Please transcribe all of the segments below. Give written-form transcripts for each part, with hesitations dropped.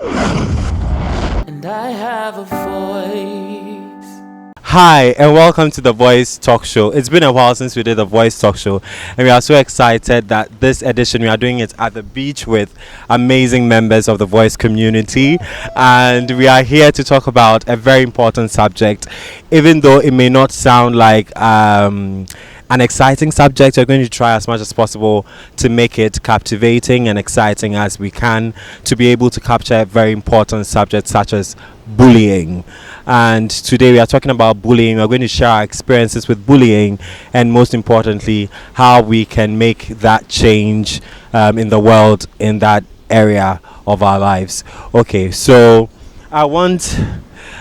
And I have a voice. Hi, and welcome to the Voice Talk Show. It's been a while since we did the Voice Talk Show, and we are so excited that this edition we are doing it at the beach with amazing members of the Voice community. And we are here to talk about a very important subject, even though it may not sound like an exciting subject. We're going to try as much as possible to make it captivating and exciting as we can, to be able to capture a very important subject such as bullying. And today we are talking about bullying. We're going to share our experiences with bullying, and most importantly, how we can make that change in the world in that area of our lives. Okay, so I want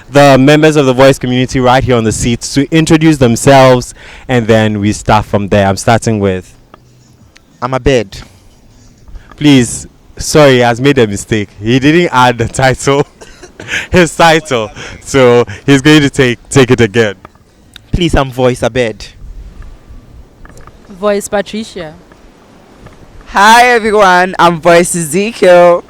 the members of the Voice community right here on the seats to introduce themselves, and then we start from there. I'm starting with, I'm a bed. please. Sorry, he has made a mistake. He didn't add the title, his title, so he's going to take it again. Please, I'm voice a bed. Voice Patricia. Hi everyone, I'm Voice Ezekiel.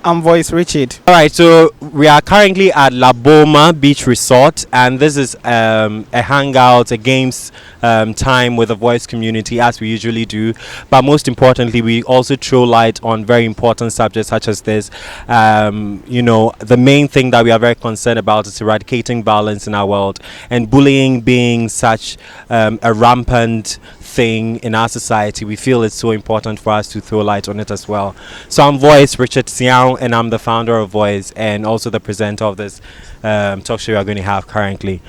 I'm Voice Richard. All right, so we are currently at Laboma Beach Resort, and this is a hangout, a games time with the Voice community, as we usually do. But most importantly, we also throw light on very important subjects such as this. The main thing that we are very concerned about is eradicating violence in our world, and bullying being such a rampant thing in our society. We feel it's so important for us to throw light on it as well. So I'm Voice Richard Siao, and I'm the founder of Voice and also the presenter of this talk show we are going to have currently.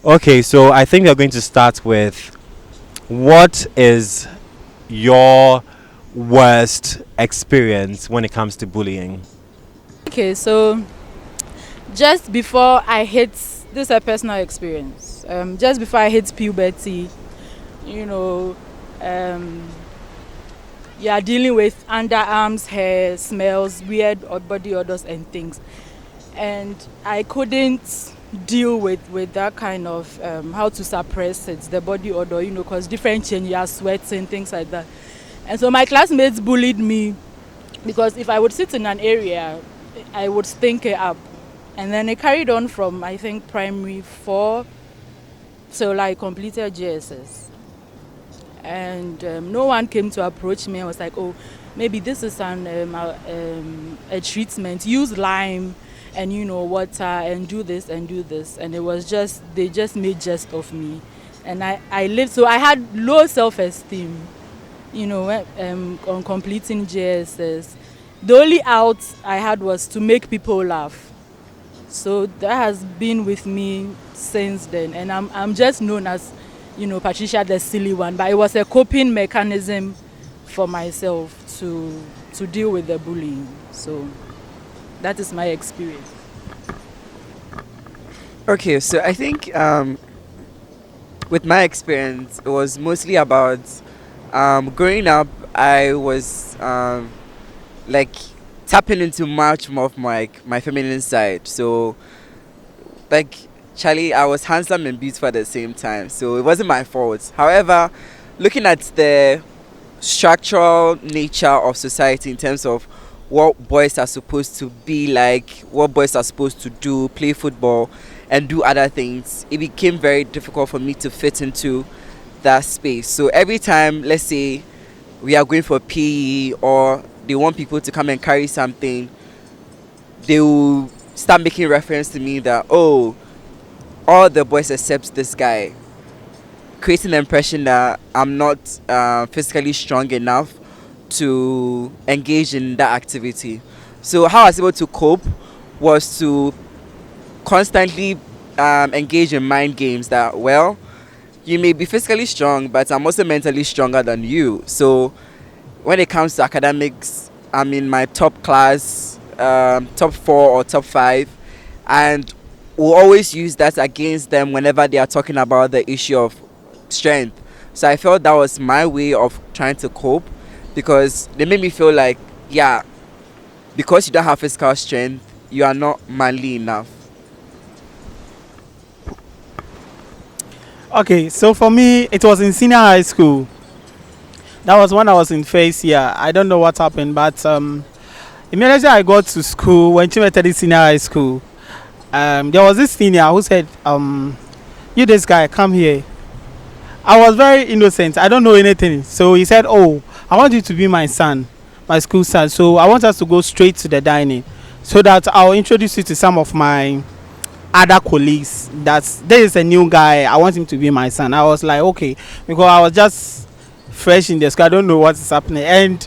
Okay, so I think we are going to start with, what is your worst experience when it comes to bullying? Okay, so just before I hit, this is a personal experience. Just before I hit puberty, you know, you are dealing with underarms, hair, smells, weird body odors and things. And I couldn't deal with that kind of how to suppress it, the body odor, because different change, you are sweating, things like that. And so my classmates bullied me because if I would sit in an area, I would stink it up. And then it carried on from, I think, primary 4 till I completed JSS. And no one came to approach me. I was like, oh, maybe this is a treatment. Use lime and water and do this and do this. And it was they just made jest of me. And I lived, so I had low self-esteem, on completing JSS. The only out I had was to make people laugh. So that has been with me since then. And I'm just known as Patricia the silly one, but it was a coping mechanism for myself to deal with the bullying. So that is my experience. Okay, so I think with my experience, it was mostly about growing up. I was like tapping into much more of my feminine side. So like, Charlie, I was handsome and beautiful at the same time, so it wasn't my fault. However, looking at the structural nature of society in terms of what boys are supposed to be like, what boys are supposed to do, play football and do other things, it became very difficult for me to fit into that space. So every time, let's say, we are going for PE or they want people to come and carry something, they will start making reference to me that, oh, all the boys except this guy, creating the impression that I'm not physically strong enough to engage in that activity. So how I was able to cope was to constantly engage in mind games that, well, you may be physically strong, but I'm also mentally stronger than you. So when it comes to academics, I'm in my top class, top 4 or top 5, and we'll always use that against them whenever they are talking about the issue of strength. So I felt that was my way of trying to cope, because they made me feel like, yeah, because you don't have physical strength, you are not manly enough. Okay, so for me, it was in senior high school. That was when I was in first year. I don't know what happened, but Immediately I got to school, when Chimetedi Senior High School, there was this senior who said, you this guy, come here. I was very innocent. I don't know anything. So he said, oh, I want you to be my son, my school son. So I want us to go straight to the dining so that I'll introduce you to some of my other colleagues. There is a new guy. I want him to be my son. I was like, okay, because I was just fresh in the school. I don't know what is happening. And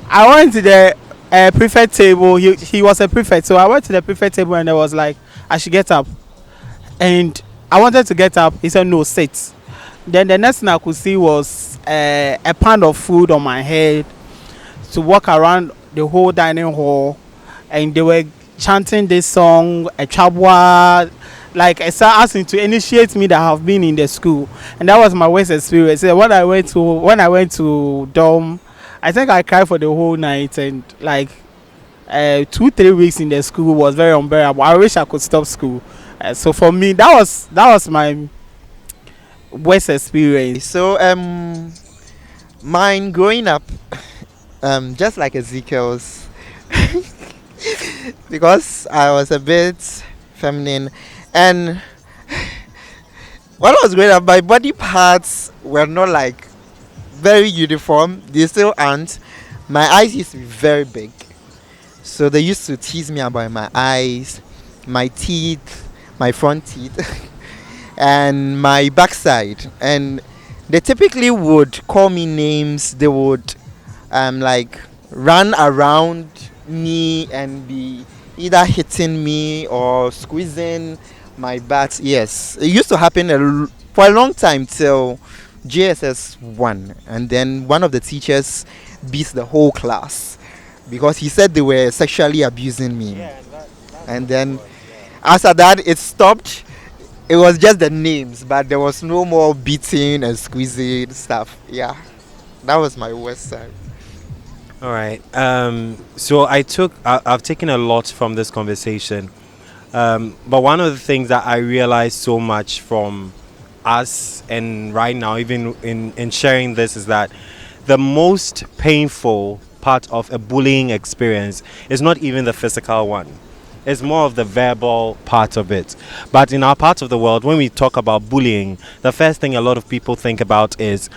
I went to the prefect table. He was a prefect. So I went to the prefect table and I was like, I should get up. And I wanted to get up. He said, no, sit. Then the next thing I could see was a pound of food on my head to walk around the whole dining hall. And they were chanting this song, a chabwa, like I started asking to initiate me that I have been in the school. And that was my worst experience. So when I went to dorm, I think I cried for the whole night, and like 2-3 weeks in the school was very unbearable. I wish I could stop school. So for me, that was my worst experience. So mine growing up, just like Ezekiel's, because I was a bit feminine, and when I was growing up, my body parts were not like very uniform. They still aren't. My eyes used to be very big, so they used to tease me about my eyes, my teeth, my front teeth, and my backside. And they typically would call me names. They would like run around me and be either hitting me or squeezing my butt. Yes, it used to happen for a long time till JSS 1, and then one of the teachers beat the whole class because he said they were sexually abusing me. And then after that it stopped. It was just the names, but there was no more beating and squeezing stuff. Yeah, that was my worst side. All right. So I've taken a lot from this conversation. But one of the things that I realized so much from us and right now, even in sharing this, is that the most painful part of a bullying experience is not even the physical one. It's more of the verbal part of it. But in our part of the world, when we talk about bullying, the first thing a lot of people think about is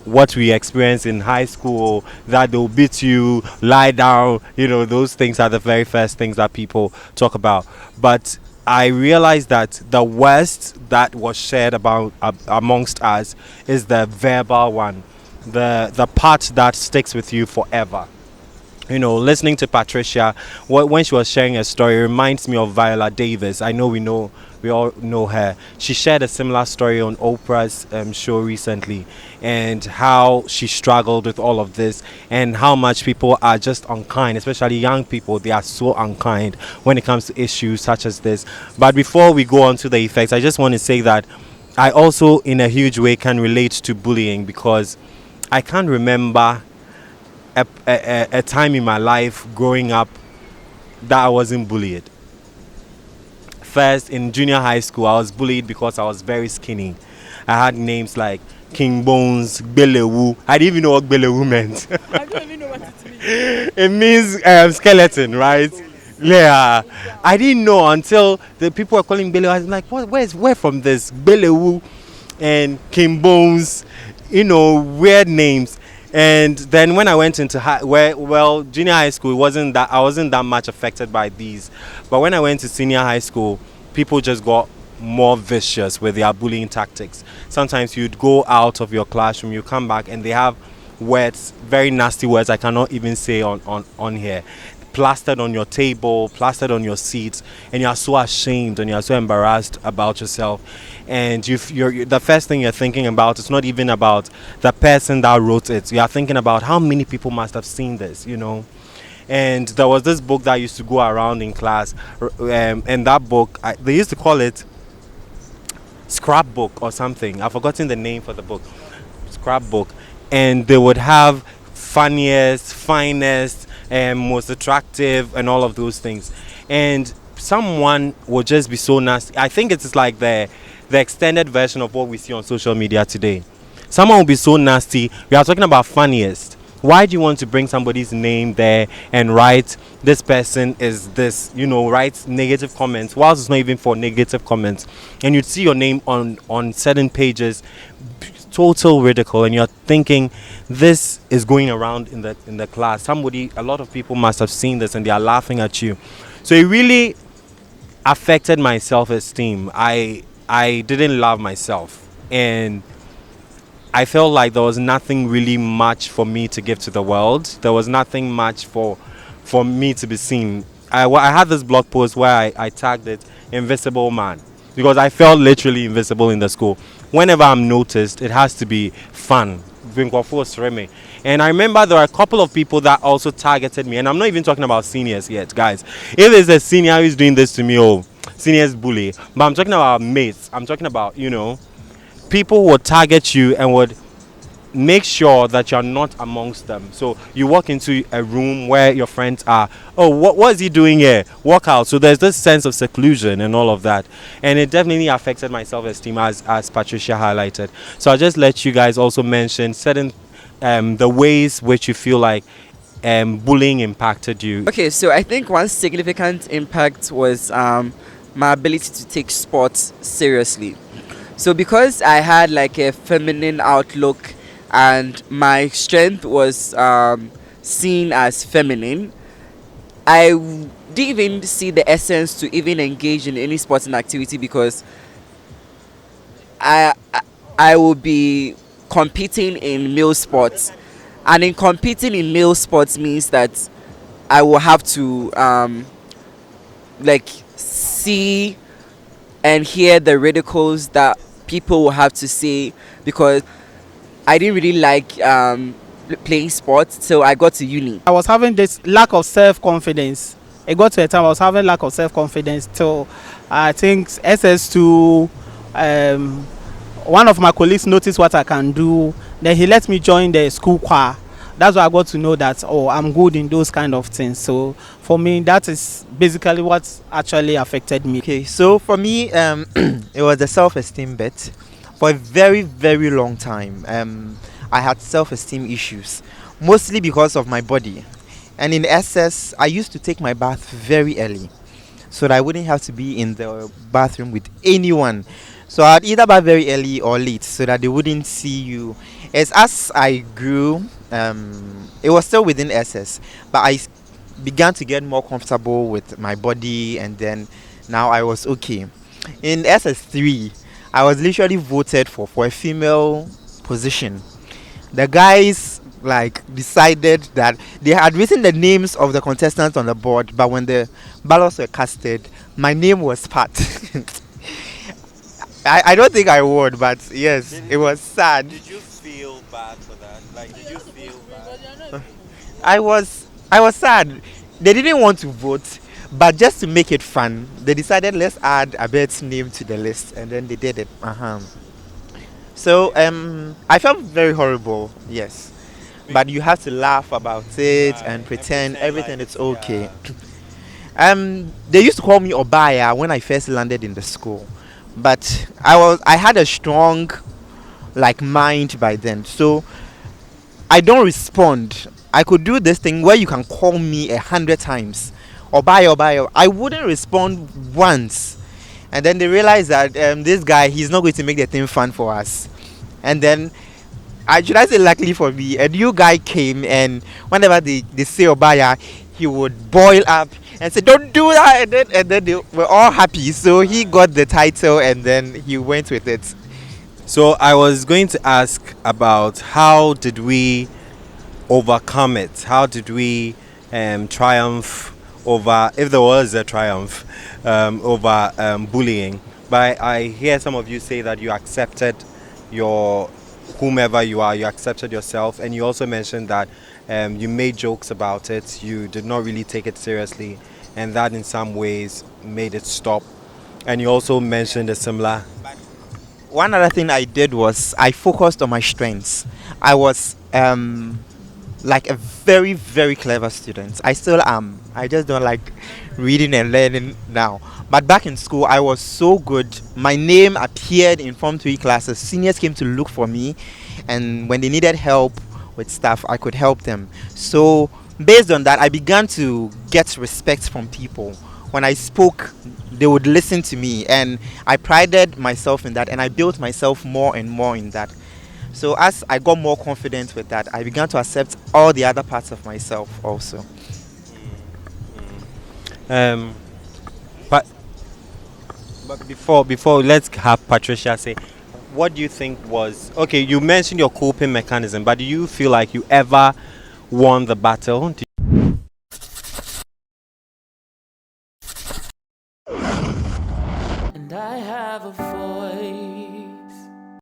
what we experience in high school, that they'll beat you, lie down, those things are the very first things that people talk about. But I realized that the worst that was shared about amongst us is the verbal one, the part that sticks with you forever. Listening to Patricia, when she was sharing a story, it reminds me of Viola Davis. I know we all know her. She shared a similar story on Oprah's show recently, and how she struggled with all of this, and how much people are just unkind, especially young people. They are so unkind when it comes to issues such as this. But before we go on to the effects, I just want to say that I also, in a huge way, can relate to bullying, because I can't remember a time in my life growing up that I wasn't bullied. First, in junior high school, I was bullied because I was very skinny. I had names like King Bones, Belewu. I didn't even know what Belewu meant. I don't even know what it means. It means skeleton, right? Yeah. I didn't know until the people were calling Belewu. I was like, where from this? Belewu and King Bones, weird names. And then when I went into junior high school, I wasn't that much affected by these. But when I went to senior high school, people just got more vicious with their bullying tactics. Sometimes you'd go out of your classroom, you come back, and they have words, very nasty words I cannot even say on here, plastered on your table, plastered on your seats, and you are so ashamed and you are so embarrassed about yourself. And you're the first thing you're thinking about is not even about the person that wrote it. You are thinking about how many people must have seen this, And there was this book that used to go around in class, and that book, they used to call it scrapbook or something. I've forgotten the name for the book. Scrapbook. And they would have funniest, finest, most attractive, and all of those things. And someone would just be so nasty. I think it's like the extended version of what we see on social media today. Someone will be so nasty. We are talking about funniest. Why do you want to bring somebody's name there and write this person is this, write negative comments whilst it's not even for negative comments, and you'd see your name on certain pages, total ridicule, and you're thinking this is going around in the class. A lot of people must have seen this and they are laughing at you. So it really affected my self-esteem. I didn't love myself, and I felt like there was nothing really much for me to give to the world. There was nothing much for me to be seen. I had this blog post where I tagged it Invisible Man, because I felt literally invisible in the school. Whenever I'm noticed, it has to be fun. And I remember there were a couple of people that also targeted me, and I'm not even talking about seniors yet, guys. If there's a senior who's doing this to me, seniors bully. But I'm talking about mates. I'm talking about, people would target you and would make sure that you're not amongst them. So you walk into a room where your friends are. Oh, what is he doing here? Walk out. So there's this sense of seclusion and all of that. And it definitely affected my self-esteem, as Patricia highlighted. So I'll just let you guys also mention certain the ways which you feel like bullying impacted you. Okay, so I think one significant impact was my ability to take sports seriously. So because I had like a feminine outlook and my strength was seen as feminine, I didn't even see the essence to even engage in any sporting activity, because I will be competing in male sports, and in competing in male sports means that I will have to see and hear the ridicules that people will have to say, because I didn't really like playing sports. So I got to uni. I was having this lack of self-confidence. It got to a time I was having lack of self-confidence. So I think SS2, one of my colleagues noticed what I can do. Then he let me join the school choir. That's why I got to know that, I'm good in those kind of things. So for me, that is basically what actually affected me. Okay, so for me, it was the self-esteem bit. For a very, very long time, I had self-esteem issues, mostly because of my body. And in SS, I used to take my bath very early, so that I wouldn't have to be in the bathroom with anyone. So I'd either bath very early or late, so that they wouldn't see you. As I grew, it was still within SS, but I began to get more comfortable with my body, and then now I was okay. In SS3, I was literally voted for a female position. The guys decided that they had written the names of the contestants on the board, but when the ballots were casted, my name was part. I don't think I won, but yes, it was sad. Did you feel bad for that? Did you feel bad? I was sad. They didn't want to vote, but just to make it fun, they decided let's add Abed's name to the list, and then they did it. So I felt very horrible, yes, but you have to laugh about it and pretend everything is okay. They used to call me Obaya when I first landed in the school, but I had a strong mind by then, so I don't respond. I could do this thing where you can call me 100 times, Obaya. I wouldn't respond once, and then they realized that this guy, he's not going to make the thing fun for us. And then should I say luckily for me, a new guy came, and whenever they say Obaya, he would boil up and say don't do that, and then they were all happy. So he got the title, and then he went with it. So I was going to ask about how did we overcome it? How did we triumph over, if there was a triumph, over bullying? But I hear some of you say that you accepted your whomever you are, you accepted yourself, and you also mentioned that you made jokes about it, you did not really take it seriously, and that in some ways made it stop. And you also mentioned a similar. One other thing I did was I focused on my strengths. I was a very, very clever student. I still am. I just don't like reading and learning now. But back in school, I was so good. My name appeared in Form 3 classes. Seniors came to look for me, and when they needed help with stuff, I could help them. So based on that, I began to get respect from people. When I spoke, they would listen to me, and I prided myself in that, and I built myself more and more in that. So as I got more confident with that, I began to accept all the other parts of myself also. But before let's have Patricia say, what do you think was okay? You mentioned your coping mechanism, but do you feel like you ever won the battle?